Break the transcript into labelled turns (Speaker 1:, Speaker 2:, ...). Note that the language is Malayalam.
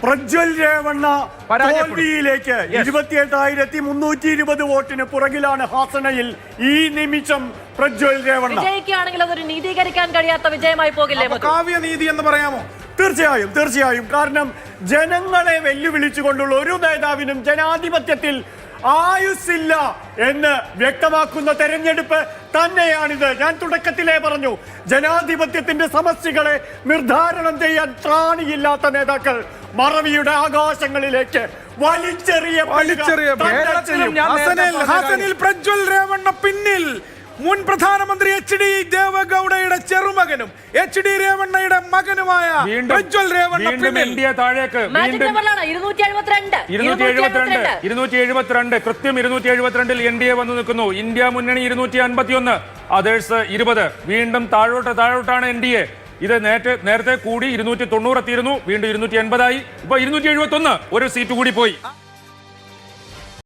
Speaker 1: പ്രജ്വൽ രേവണ്ണ തോൽവിയിലേക്ക് 28,320 വോട്ടിന് പുറകിലാണ് ഹാസനയിൽ ഈ നിമിഷം പ്രജ്വൽ രേവണ്ണ.
Speaker 2: വിജയിക്കുകയാണെങ്കിൽ അതൊരു നീതീകരിക്കാൻ കഴിയാത്ത വിജയമായി പോകില്ലേ?
Speaker 3: കാവ്യനീതി എന്ന് പറയാമോ?
Speaker 1: തീർച്ചയായും. കാരണം ജനങ്ങളെ വെല്ലുവിളിച്ചുകൊണ്ടുള്ള ഒരു നേതാവിനും ജനാധിപത്യത്തിൽ ആയുസ്സില്ല എന്ന് വ്യക്തമാക്കുന്ന തെരഞ്ഞെടുപ്പ് തന്നെയാണിത്. ഞാൻ തുടക്കത്തിലേ പറഞ്ഞു, ജനാധിപത്യത്തിന്റെ സമസ്യകളെ നിർദ്ധാരണം ത്രാണിയില്ലാത്ത നേതാക്കൾ മറവിയുടെ ആകാശങ്ങളിലേക്ക് വലിച്ചെറിയ
Speaker 3: ഹാസനിൽ പ്രജ്വൽ രേവണ്ണ പിന്നിൽ മുൻ പ്രധാനമന്ത്രി HD ദേവഗൌഡയുടെ ചെറുമകനും HD രേവണ്ണയുടെ മകനുമായ പ്രജ്വൽ രേവണ്ണ
Speaker 4: കൃത്യം 272 NDA വന്നു നിൽക്കുന്നു. ഇന്ത്യ മുന്നണി 251, അതേഴ്സ് 20. വീണ്ടും താഴോട്ടാണ് NDA. ഇത് നേരത്തെ കൂടി 290 എത്തിയിരുന്നു, വീണ്ടും 280 ആയി, ഇപ്പൊ 271, ഒരു സീറ്റ് കൂടി പോയി.